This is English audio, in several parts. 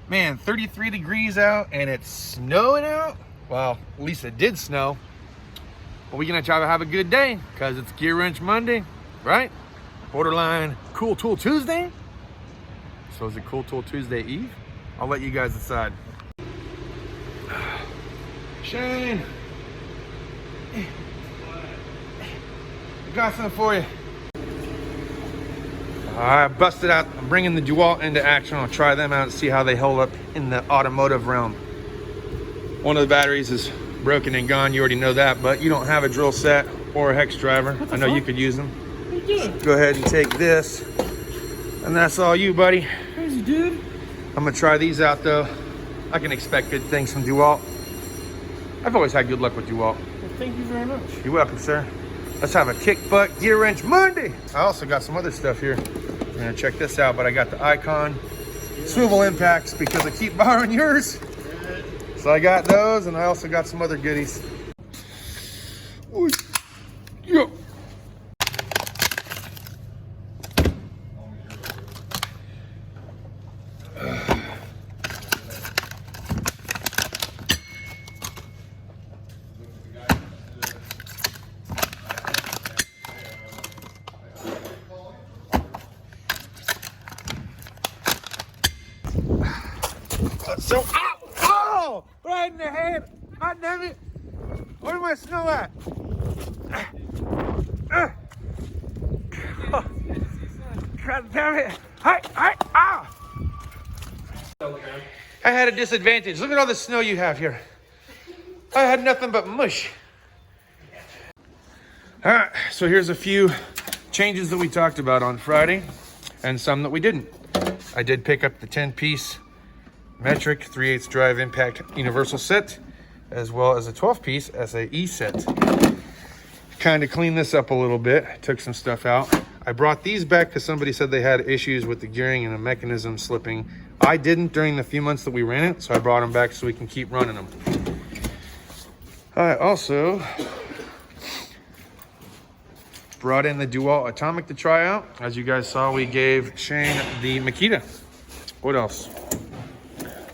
Man, 33 degrees out and it's snowing out. Well, at least it did snow. But we're gonna try to have a good day because it's Gear Wrench Monday, right? Borderline Cool Tool Tuesday. So is it Cool Tool Tuesday Eve? I'll let you guys decide. Shane, I got something for you. I busted out. I'm bringing the DeWalt into action. I'll try them out and see how they hold up in the automotive realm. One of the batteries is broken and gone. You already know that, but you don't have a drill set or a hex driver. I know you could use them. Go ahead and take this, and that's all you, buddy. Crazy, dude. I'm gonna try these out though. I can expect good things from DeWalt. I've always had good luck with DeWalt. Well, thank you very much. You're welcome, sir. Let's have a kick butt Gear Wrench Monday. I also got some other stuff here. You're gonna check this out, but I got the Icon swivel impacts because I keep borrowing yours. So I got those, and I also got some other goodies. Ooh. Yeah. So, ow! Right in the head! God damn it! Where's my snow at? God damn it! Ah! I had a disadvantage. Look at all the snow you have here. I had nothing but mush. All right, so here's a few changes that we talked about on Friday and some that we didn't. I did pick up the 10-piece metric 3/8 drive impact universal set, as well as a 12-piece SAE set. Kind of cleaned this up a little bit, took some stuff out. I brought these back because somebody said they had issues with the gearing and the mechanism slipping. I didn't during the few months that we ran it, so I brought them back so we can keep running them. I also brought in the DeWalt Atomic to try out. As you guys saw, we gave Shane the Makita. What else?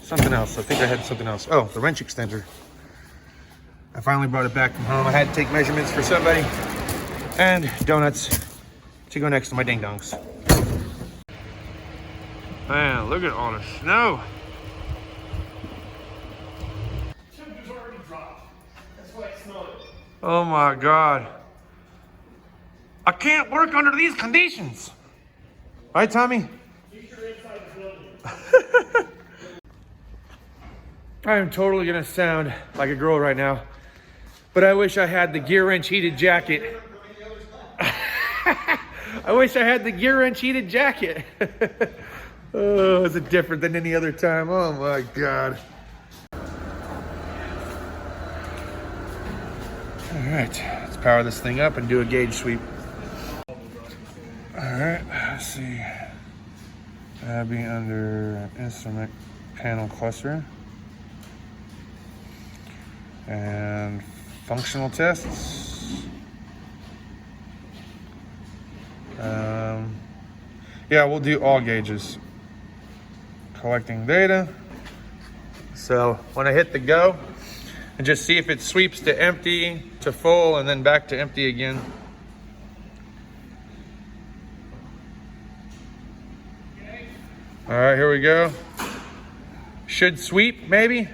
Something else. I think I had something else. Oh, the wrench extender. I finally brought it back from home. I had to take measurements for somebody and donuts to go next to my ding dongs. Man, look at all the snow. Temperature's already dropped. That's why it's snowing. Oh my God. I can't work under these conditions. Right, Tommy? You're inside the building. I am totally gonna sound like a girl right now, but I wish I had the Gear Wrench heated jacket. I wish I had the Gear Wrench heated jacket. Oh, is it different than any other time? Oh my God. All right, let's power this thing up and do a gauge sweep. All right, let's see. That'll be under instrument panel cluster. And functional tests. Yeah, we'll do all gauges. Collecting data. So when I hit the go, and just see if it sweeps to empty, to full, and then back to empty again. All right, here we go. Should sweep, maybe.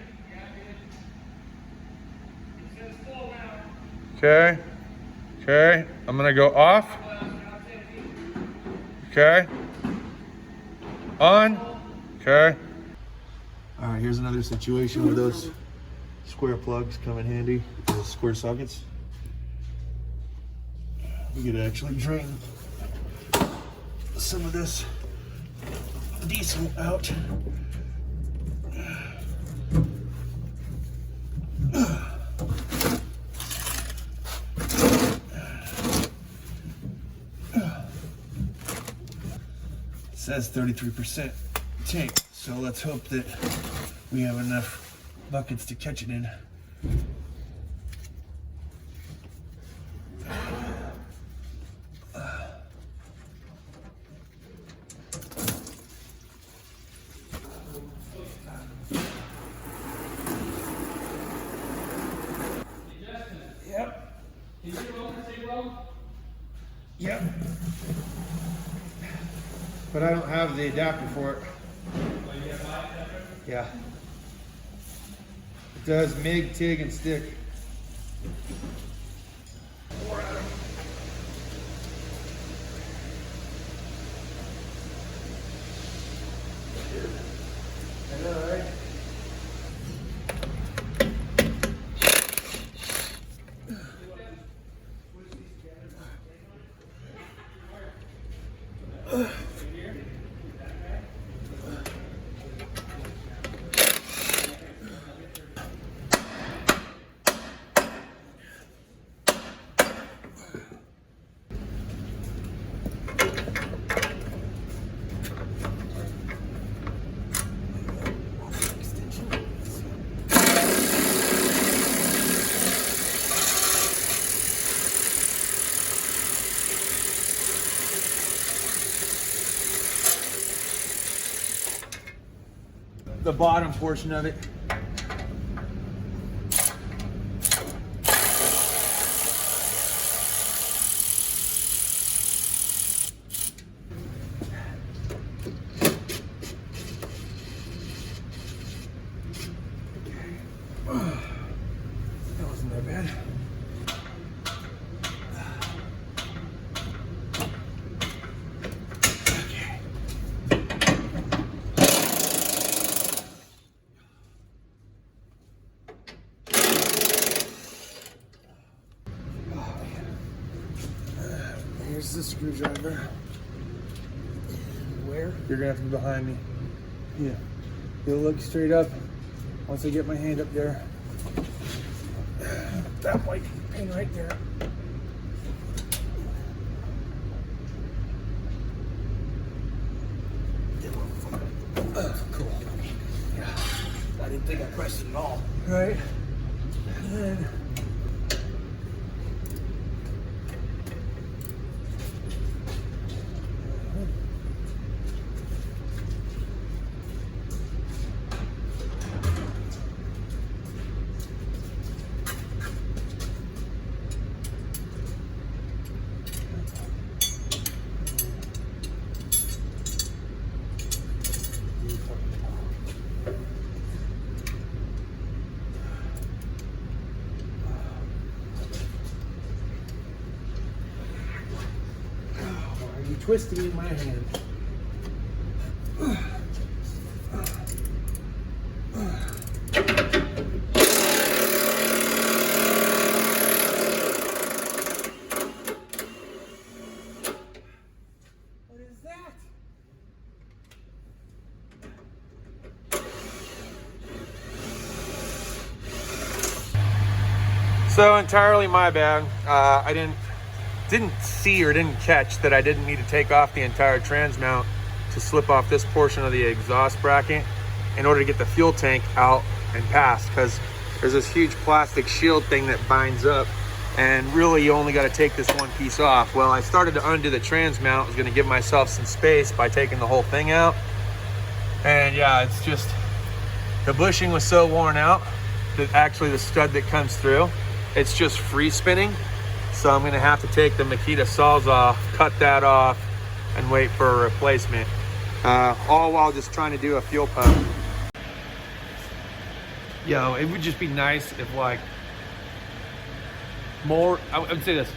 Okay, okay, I'm gonna go off. Okay, on, okay. All right, here's another situation where those square plugs come in handy, those square sockets. We could actually drain some of this diesel out. It says 33% tank, so let's hope that we have enough buckets to catch it in. Yep. But I don't have the adapter for it. Yeah. It does MIG, TIG, and stick. I know, right? The bottom portion of it. That wasn't that bad. Here's the screwdriver. Where? You're gonna have to be behind me. Yeah. You'll look straight up. Once I get my hand up there. That white pin right there. Cool. Yeah. I didn't think I pressed it at all. Right. And then you twisted in my hand. What is that? So entirely my bad. I didn't see or didn't catch that I didn't need to take off the entire trans mount to slip off this portion of the exhaust bracket in order to get the fuel tank out and past, because there's this huge plastic shield thing that binds up, and really you only got to take this one piece off. Well, I started to undo the trans mount. I was going to give myself some space by taking the whole thing out, and yeah, it's just the bushing was so worn out that actually the stud that comes through, it's just free spinning. So I'm gonna have to take the Makita Sawzall, cut that off, and wait for a replacement. All while just trying to do a fuel pump. Yo, it would just be nice if like I would say this,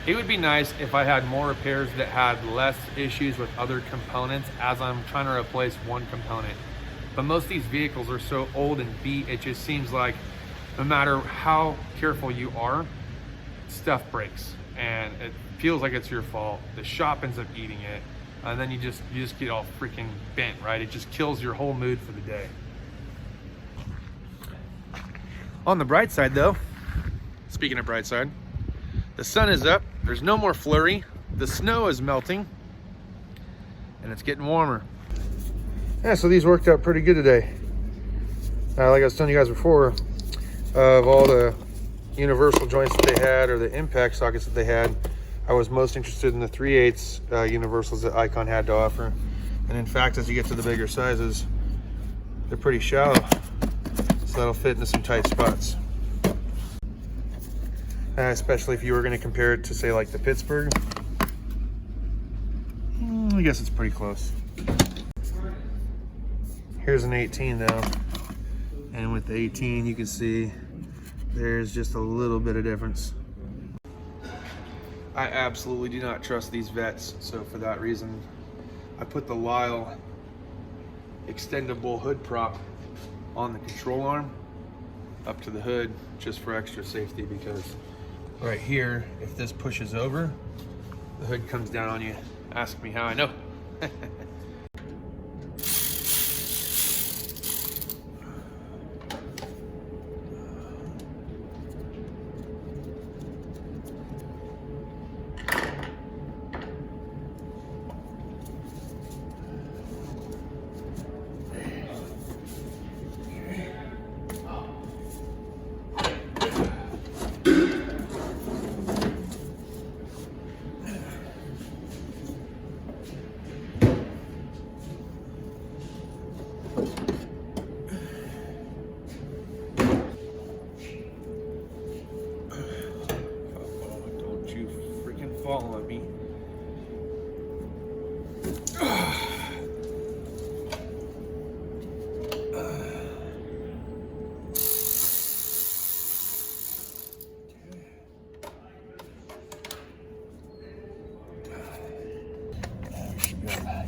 it would be nice if I had more repairs that had less issues with other components as I'm trying to replace one component. But most of these vehicles are so old and beat, it just seems like no matter how careful you are, stuff breaks and it feels like it's your fault. The shop ends up eating it, and then you just get all freaking bent, right? It just kills your whole mood for the day. On the bright side though, speaking of bright side, the sun is up, there's no more flurry, the snow is melting, and it's getting warmer. Yeah, so these worked out pretty good today. Like I was telling you guys before, of all the universal joints that they had, or the impact sockets that they had, I was most interested in the 3/8 universals that Icon had to offer. And in fact, as you get to the bigger sizes, they're pretty shallow, so that'll fit into some tight spots. Especially if you were going to compare it to, say, like the Pittsburgh. I guess it's pretty close. Here's an 18 though. And with the 18, you can see there's just a little bit of difference. I absolutely do not trust these vets, so for that reason, I put the Lyle extendable hood prop on the control arm up to the hood just for extra safety, because right here, if this pushes over, the hood comes down on you. Ask me how I know. Fall on me.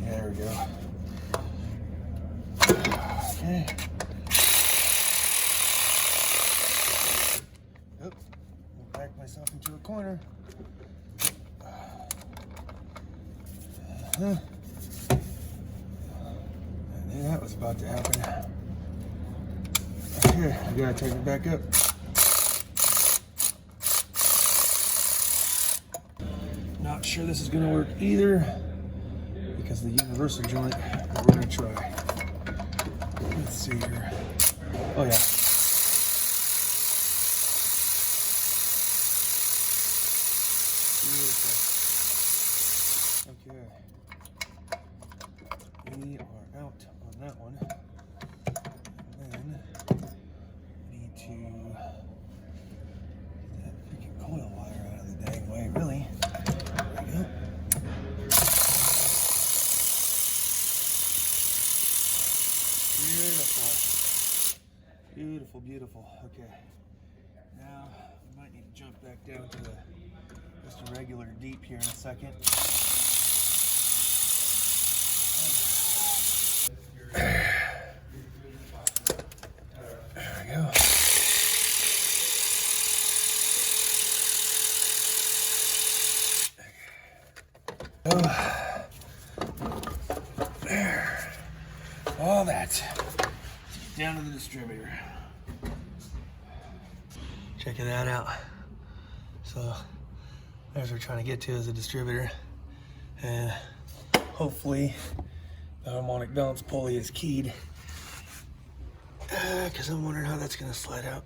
There we go. Okay. Oop. I'll back myself into a corner. I knew that was about to happen. Okay, I gotta take it back up. Not sure this is gonna work either, because the universal joint, but we're gonna try. Let's see here. Oh yeah. Beautiful. Okay. We are out on that one. And then we need to get that freaking coil wire out of the dang way, really. There we go. Beautiful. Beautiful, beautiful. Okay. Now we might need to jump back down to just a regular deep here in a second. There we go. There. All that. Down to the distributor. Checking that out. So there's what we're trying to get to, is a distributor. And hopefully the harmonic balance pulley is keyed. Because I'm wondering how that's going to slide out.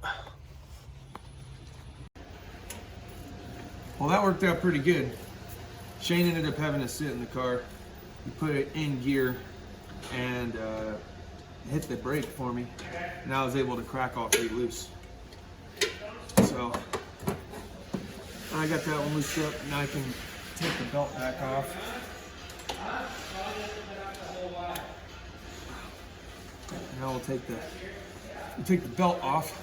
Well, that worked out pretty good. Shane ended up having to sit in the car. He put it in gear and hit the brake for me. And I was able to crack all three loose. So I got that one loosed up. Now I can take the belt back off. Now we'll take the belt off.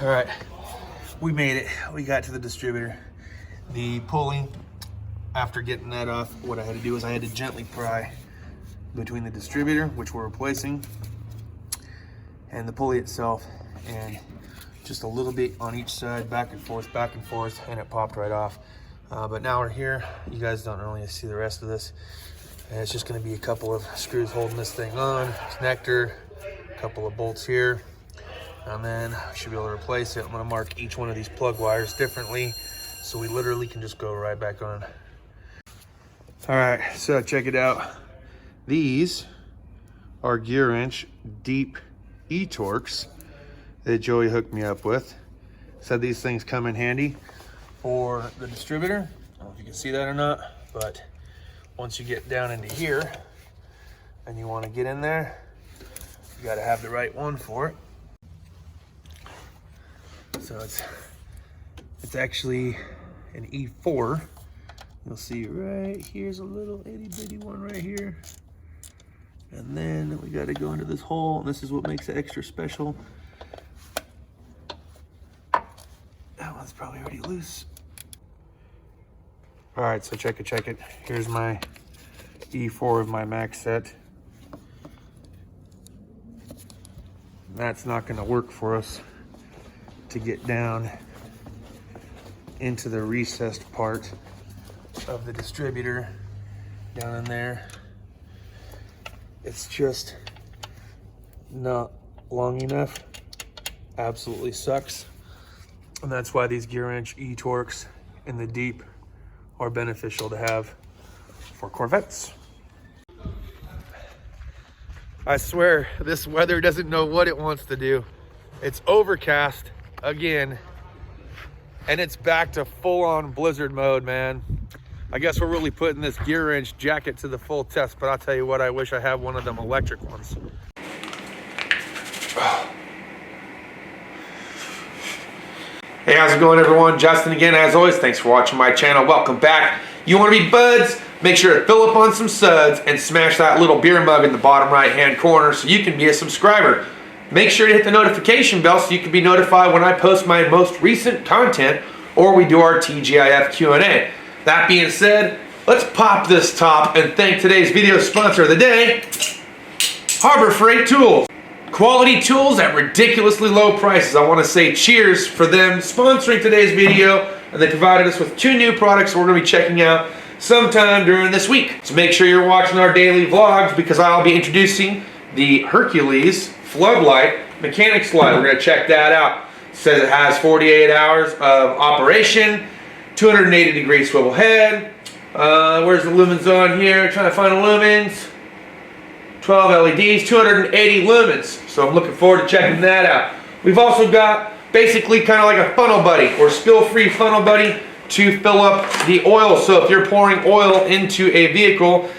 All right, we made it. We got to the distributor. The pulley, after getting that off, what I had to do is I had to gently pry between the distributor, which we're replacing, and the pulley itself, and just a little bit on each side, back and forth, and it popped right off. But now we're here. You guys don't really see the rest of this. And it's just going to be a couple of screws holding this thing on, connector, a couple of bolts here, and then I should be able to replace it. I'm going to mark each one of these plug wires differently, so we literally can just go right back on. All right, so check it out. These are gear wrench deep E-Torques that Joey hooked me up with. Said these things come in handy for the distributor. I don't know if you can see that or not, but once you get down into here and you want to get in there, you got to have the right one for it. So it's actually an E4. You'll see right here's a little itty bitty one right here. And then we got to go into this hole, and this is what makes it extra special. That one's probably already loose. All right, so check it. Here's my E4 of my max set. That's not going to work for us to get down into the recessed part of the distributor down in there. It's just not long enough. Absolutely sucks. And that's why these gear wrench E-Torques in the deep are beneficial to have for Corvettes. I swear this weather doesn't know what it wants to do. It's overcast again, and it's back to full-on blizzard mode, man. I guess we're really putting this gear wrench jacket to the full test, but I'll tell you what, I wish I had one of them electric ones. Hey, how's it going, everyone? Justin again, as always. Thanks for watching my channel. Welcome back. You want to be buds? Make sure to fill up on some suds and smash that little beer mug in the bottom right-hand corner so you can be a subscriber. Make sure to hit the notification bell so you can be notified when I post my most recent content or we do our TGIF Q&A. That being said, let's pop this top and thank today's video sponsor of the day, Harbor Freight Tools. Quality tools at ridiculously low prices. I want to say cheers for them sponsoring today's video, and they provided us with 2 new products we're going to be checking out sometime during this week. So make sure you're watching our daily vlogs because I'll be introducing the Hercules Floodlight Mechanics Light. We're going to check that out. It says it has 48 hours of operation, 280 degree swivel head. Where's the lumens on here? Trying to find the lumens. 12 LEDs, 280 lumens. So I'm looking forward to checking that out. We've also got basically kind of like a funnel buddy or spill-free funnel buddy to fill up the oil. So if you're pouring oil into a vehicle,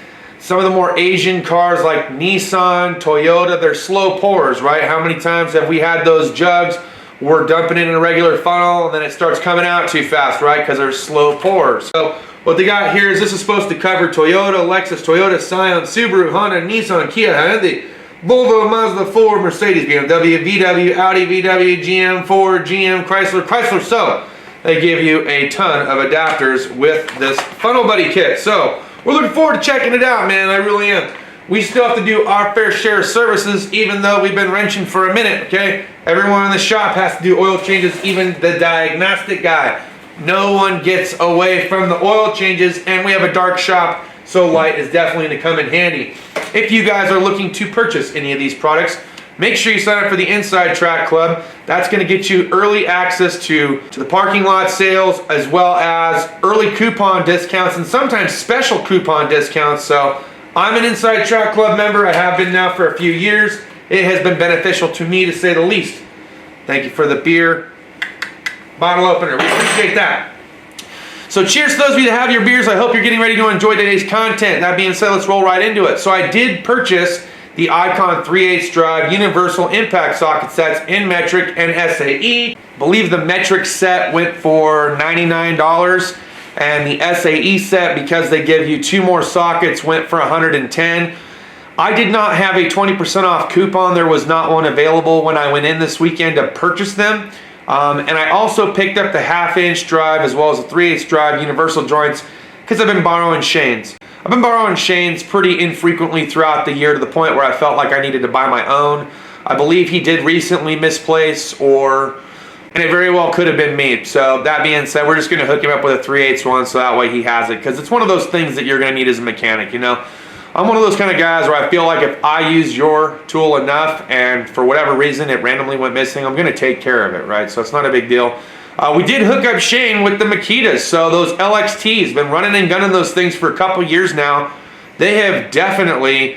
some of the more Asian cars like Nissan, Toyota, they're slow pourers, right? How many times have we had those jugs? We're dumping it in a regular funnel and then it starts coming out too fast, right? Because they're slow pourers. So what they got here is this is supposed to cover Toyota, Lexus, Toyota, Scion, Subaru, Honda, Nissan, Kia, Hyundai, Volvo, Mazda, Ford, Mercedes, BMW, VW, Audi, VW, GM, Ford, GM, Chrysler. So they give you a ton of adapters with this Funnel Buddy kit. So we're looking forward to checking it out, man. I really am. We still have to do our fair share of services, even though we've been wrenching for a minute, okay? Everyone in the shop has to do oil changes, even the diagnostic guy. No one gets away from the oil changes, and we have a dark shop, so light is definitely going to come in handy. If you guys are looking to purchase any of these products, make sure you sign up for the Inside Track Club. That's going to get you early access to the parking lot sales, as well as early coupon discounts and sometimes special coupon discounts. So I'm an Inside Track Club member. I have been now for a few years. It has been beneficial to me, to say the least. Thank you for the beer bottle opener. We appreciate that. So cheers to those of you that have your beers. I hope you're getting ready to enjoy today's content. That being said, let's roll right into it. So I did purchase the Icon 3/8 drive universal impact socket sets in metric and SAE. I believe the metric set went for $99, and the SAE set, because they give you 2 more sockets, went for $110. I did not have a 20% off coupon. There was not one available when I went in this weekend to purchase them. And I also picked up the 1/2-inch drive as well as the 3/8 drive universal joints because I've been borrowing Shane's. I've been borrowing Shane's pretty infrequently throughout the year to the point where I felt like I needed to buy my own. I believe he did recently misplace, and it very well could have been me. So that being said, we're just going to hook him up with a 3/8 one so that way he has it, because it's one of those things that you're going to need as a mechanic, you know. I'm one of those kind of guys where I feel like if I use your tool enough and for whatever reason it randomly went missing, I'm going to take care of it, right? So it's not a big deal. We did hook up Shane with the Makitas, so those LXTs, been running and gunning those things for a couple years now. They have definitely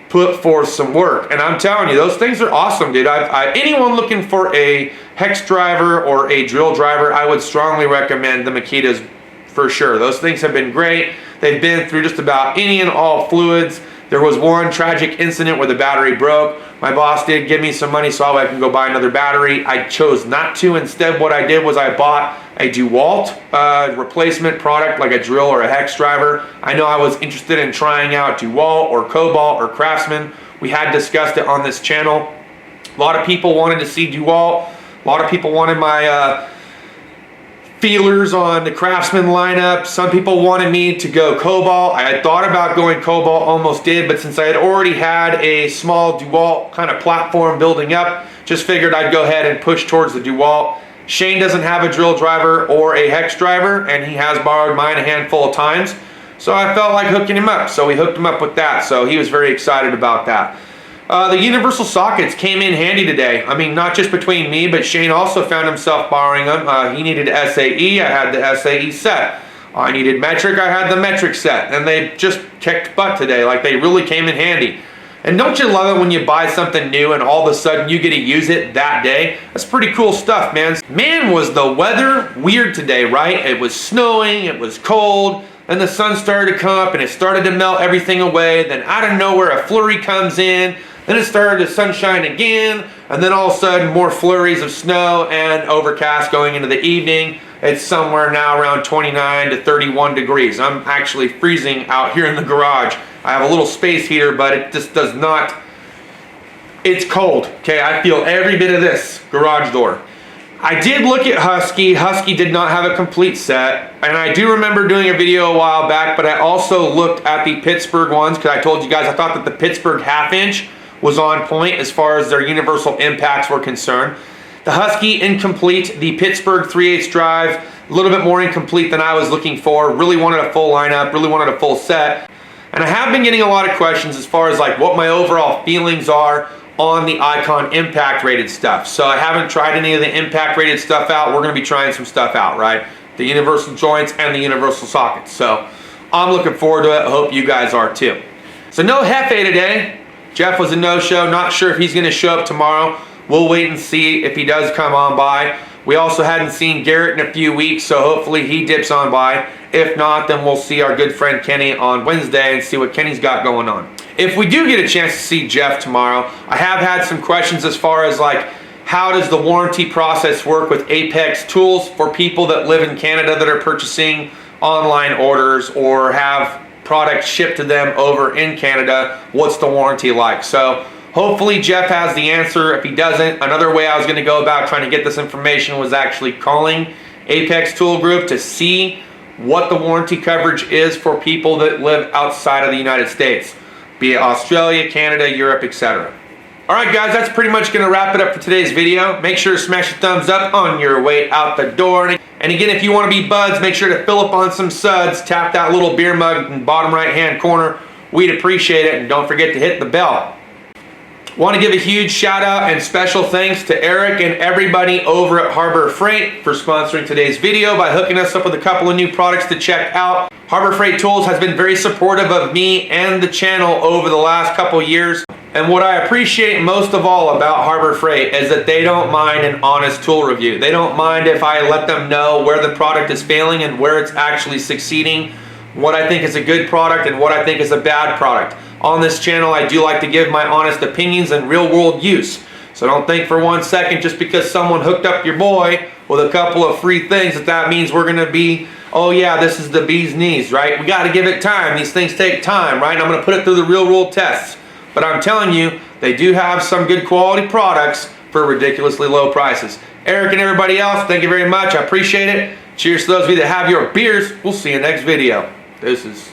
put forth some work, and I'm telling you, those things are awesome, dude. Anyone looking for a hex driver or a drill driver, I would strongly recommend the Makitas for sure. Those things have been great. They've been through just about any and all fluids. There was one tragic incident where the battery broke. My boss did give me some money so I can go buy another battery. I chose not to. Instead, what I did was I bought a DeWalt replacement product, like a drill or a hex driver. I know I was interested in trying out DeWalt or Cobalt or Craftsman. We had discussed it on this channel. A lot of people wanted to see DeWalt. A lot of people wanted my feelers on the Craftsman lineup. Some people wanted me to go Cobalt. I had thought about going Cobalt, almost did, but since I had already had a small DeWalt kind of platform building up, just figured I'd go ahead and push towards the DeWalt. Shane doesn't have a drill driver or a hex driver, and he has borrowed mine a handful of times. So I felt like hooking him up. So we hooked him up with that. So he was very excited about that. The universal sockets came in handy today. I mean, not just between me, but Shane also found himself borrowing them. He needed SAE, I had the SAE set. I needed metric, I had the metric set. And they just kicked butt today, like they really came in handy. And don't you love it when you buy something new and all of a sudden you get to use it that day? That's pretty cool stuff, man. Man, was the weather weird today, right? It was snowing, it was cold, and the sun started to come up and it started to melt everything away. Then out of nowhere, a flurry comes in. Then it started to sunshine again, and then all of a sudden more flurries of snow and overcast going into the evening. It's somewhere now around 29 to 31 degrees. I'm actually freezing out here in the garage. I have a little space heater, but it just does not, it's cold. Okay, I feel every bit of this garage door. I did look at Husky. Husky did not have a complete set, and I do remember doing a video a while back, but I also looked at the Pittsburgh ones because I told you guys I thought that the Pittsburgh half-inch was on point as far as their universal impacts were concerned. The Husky incomplete, the Pittsburgh 3/8 drive, a little bit more incomplete than I was looking for. Really wanted a full lineup, really wanted a full set. And I have been getting a lot of questions as far as like what my overall feelings are on the Icon impact rated stuff. So I haven't tried any of the impact rated stuff out. We're gonna be trying some stuff out, right? The universal joints and the universal sockets. So I'm looking forward to it. I hope you guys are too. So no Hefe today. Jeff was a no-show, not sure if he's gonna show up tomorrow. We'll wait and see if he does come on by. We also hadn't seen Garrett in a few weeks, so hopefully he dips on by. If not, then we'll see our good friend Kenny on Wednesday and see what Kenny's got going on. If we do get a chance to see Jeff tomorrow, I have had some questions as far as like, how does the warranty process work with Apex tools for people that live in Canada that are purchasing online orders or have product shipped to them over in Canada? What's the warranty like? So hopefully Jeff has the answer. If he doesn't, another way I was going to go about trying to get this information was actually calling Apex Tool Group to see what the warranty coverage is for people that live outside of the United States, be it Australia, Canada, Europe, etc. Alright guys, that's pretty much going to wrap it up for today's video. Make sure to smash a thumbs up on your way out the door. And again, if you want to be buds, make sure to fill up on some suds. Tap that little beer mug in the bottom right hand corner. We'd appreciate it. And don't forget to hit the bell. Want to give a huge shout out and special thanks to Eric and everybody over at Harbor Freight for sponsoring today's video by hooking us up with a couple of new products to check out. Harbor Freight Tools has been very supportive of me and the channel over the last couple years. And what I appreciate most of all about Harbor Freight is that they don't mind an honest tool review. They don't mind if I let them know where the product is failing and where it's actually succeeding, what I think is a good product and what I think is a bad product. On this channel, I do like to give my honest opinions and real world use. So don't think for 1 second just because someone hooked up your boy with a couple of free things that means we're gonna be, oh yeah, this is the bee's knees, right? We gotta give it time. These things take time, right? And I'm gonna put it through the real world tests. But I'm telling you, they do have some good quality products for ridiculously low prices. Eric and everybody else, thank you very much. I appreciate it. Cheers to those of you that have your beers. We'll see you next video. Deuces.